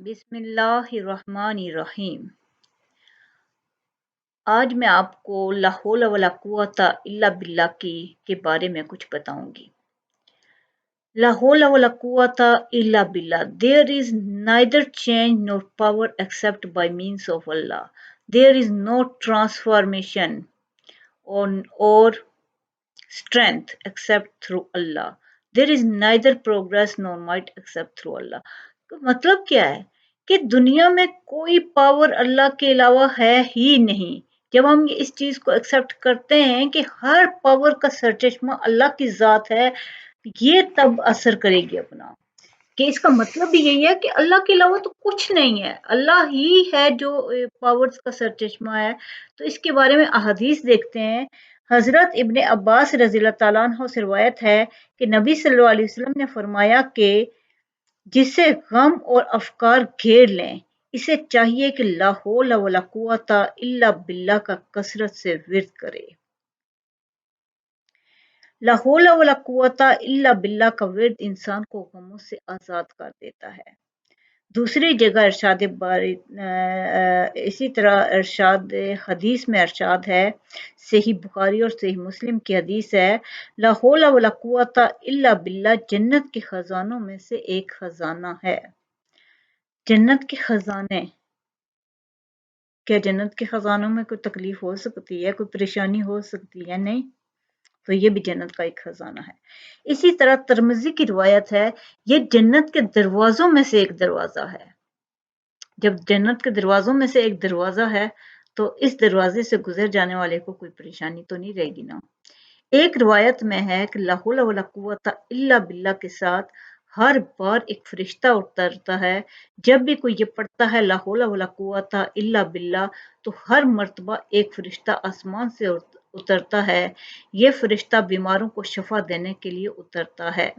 بسم اللہ الرحمن الرحیم۔ آج میں آپ کو لا حول ولا قوت الا باللہ کے بارے میں کچھ بتاؤں گی۔ لا حول ولا قوت الا باللہ۔ There is neither change nor power except by means of Allah. There is no transformation or strength except through Allah. There is neither progress nor might except through Allah. مطلب کیا ہے کہ دنیا میں کوئی پاور اللہ کے علاوہ ہے ہی نہیں۔ جب ہم اس چیز کو ایکسپٹ کرتے ہیں کہ ہر پاور کا سرچشمہ اللہ کی ذات ہے، یہ تب اثر کرے گی اپنا، کہ اس کا مطلب بھی یہی ہے کہ اللہ کے علاوہ تو کچھ نہیں ہے، اللہ ہی ہے جو پاورز کا سرچشمہ ہے۔ تو اس کے بارے میں احادیث دیکھتے ہیں۔ حضرت ابن عباس رضی اللہ تعالیٰ عنہ سے روایت ہے کہ نبی صلی اللہ علیہ وسلم نے فرمایا کہ جسے غم اور افکار گھیر لیں، اسے چاہیے کہ لا حول ولا قوت الا باللہ کا کثرت سے ورد کرے۔ لا حول ولا قوت الا باللہ کا ورد انسان کو غموں سے آزاد کر دیتا ہے۔ دوسری جگہ ارشاد باری اسی طرح ارشاد حدیث میں ارشاد ہے، صحیح بخاری اور صحیح مسلم کی حدیث ہے، لا حول ولا قوت الا باللہ جنت کے خزانوں میں سے ایک خزانہ ہے۔ جنت کے خزانے، کیا جنت کے خزانوں میں کوئی تکلیف ہو سکتی ہے، کوئی پریشانی ہو سکتی ہے؟ نہیں، تو یہ بھی جنت کا ایک خزانہ ہے۔ اسی طرح ترمذی کی روایت ہے، یہ جنت کے دروازوں میں سے ایک دروازہ ہے۔ جب جنت کے دروازوں میں سے ایک دروازہ ہے تو اس دروازے سے گزر جانے والے کو کوئی پریشانی تو نہیں رہے گی نا۔ ایک روایت میں ہے کہ لا حول ولا قوت الا باللہ کے ساتھ ہر بار ایک فرشتہ اترتا ہے۔ جب بھی کوئی یہ پڑھتا ہے لا حول ولا قوت الا باللہ تو ہر مرتبہ ایک فرشتہ آسمان سے اترتا ہے۔ یہ فرشتہ بیماروں کو شفا دینے کے لیے اترتا ہے۔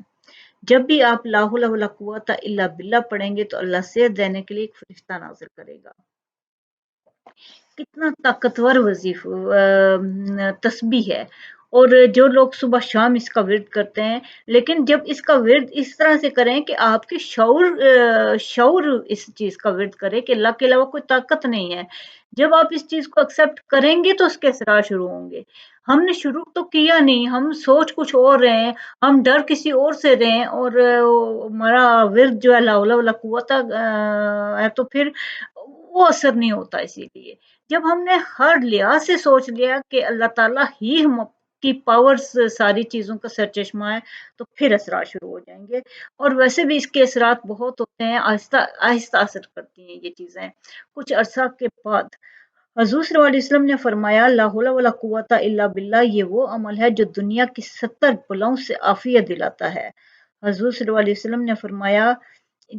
جب بھی آپ لا حول ولا قوت الا باللہ پڑھیں گے تو اللہ صحت دینے کے لیے ایک فرشتہ نازل کرے گا۔ کتنا طاقتور تسبیح ہے، اور جو لوگ صبح شام اس کا ورد کرتے ہیں، لیکن جب اس کا ورد اس طرح سے کریں کہ آپ کے شعور اس چیز کا ورد کرے کہ اللہ کے علاوہ کوئی طاقت نہیں ہے۔ جب آپ اس چیز کو ایکسپٹ کریں گے تو اس کے اثرات شروع ہوں گے۔ ہم نے شروع تو کیا نہیں، ہم سوچ کچھ اور رہے ہیں، ہم ڈر کسی اور سے رہے ہیں، اور ہمارا ورد جو ہے لا حول ولا قوت ہے، تو پھر وہ اثر نہیں ہوتا۔ اسی لیے جب ہم نے ہر لحاظ سے سوچ لیا کہ اللہ تعالیٰ ہی ہم کی پاورز ساری چیزوں کا سرچشمہ ہے، تو پھر اثرات شروع ہو جائیں گے۔ اور ویسے بھی اس کے اثرات بہت ہوتے ہیں، آہستہ آہستہ اثر کرتی ہیں یہ چیزیں۔ کچھ عرصہ کے بعد حضور صلی اللہ علیہ وسلم نے فرمایا، لا حول ولا قوت الا باللہ یہ وہ عمل ہے جو دنیا کی 70 بلاؤں سے عافیت دلاتا ہے۔ حضور صلی اللہ علیہ وسلم نے فرمایا،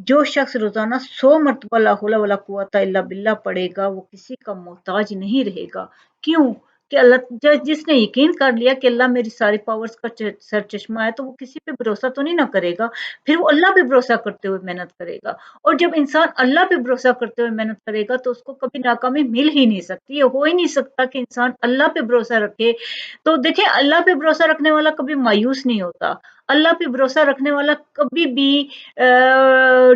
جو شخص روزانہ 100 مرتبہ لا حول ولا قوت الا باللہ پڑھے گا وہ کسی کا محتاج نہیں رہے گا۔ کیوں؟ کہ اللہ، جس نے یقین کر لیا کہ اللہ میری ساری پاورز کا سرچشمہ ہے، تو وہ کسی پہ بھروسہ تو نہیں نہ کرے گا، پھر وہ اللہ پہ بھروسہ کرتے ہوئے محنت کرے گا۔ اور جب انسان اللہ پہ بھروسہ کرتے ہوئے محنت کرے گا تو اس کو کبھی ناکامی مل ہی نہیں سکتی، یہ ہو ہی نہیں سکتا کہ انسان اللہ پہ بھروسہ رکھے۔ تو دیکھیں، اللہ پہ بھروسہ رکھنے والا کبھی مایوس نہیں ہوتا، اللہ پہ بھروسہ رکھنے والا کبھی بھی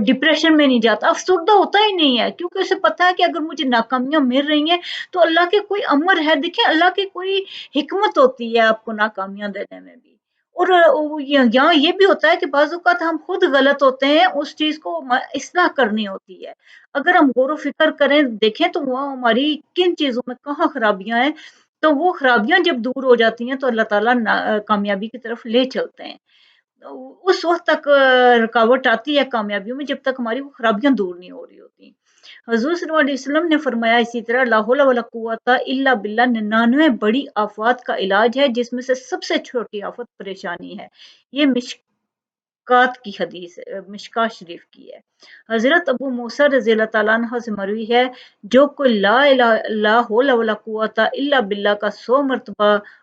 ڈپریشن میں نہیں جاتا، افسردہ ہوتا ہی نہیں ہے، کیونکہ اسے پتا ہے کہ اگر مجھے ناکامیاں مل رہی ہیں تو اللہ کے کوئی امر ہے۔ دیکھیں، اللہ کی کوئی حکمت ہوتی ہے آپ کو ناکامیاں دینے میں بھی۔ اور یہاں یہ بھی ہوتا ہے کہ بعض اوقات ہم خود غلط ہوتے ہیں، اس چیز کو اصلاح کرنی ہوتی ہے۔ اگر ہم غور و فکر کریں، دیکھیں تو وہ ہماری کن چیزوں میں کہاں خرابیاں ہیں، تو وہ خرابیاں جب دور ہو جاتی ہیں تو اللہ تعالیٰ کامیابی کی طرف لے چلتے ہیں۔ اس وقت تک رکاوٹ آتی ہے کامیابیوں میں جب تک ہماری وہ خرابیاں دور نہیں ہو رہی ہوتی۔ حضور صلی اللہ علیہ وسلم نے فرمایا اسی طرح، لا حول ولا قوت الا باللہ 99 بڑی آفات کا علاج ہے، جس میں سے سب سے چھوٹی آفت پریشانی ہے۔ یہ مشکات کی حدیث ہے، مشکات شریف کی ہے۔ حضرت ابو موسیٰ رضی اللہ تعالیٰ عنہ سے مروی ہے، جو کوئی لا حول ولا قوت الا باللہ کا 100 مرتبہ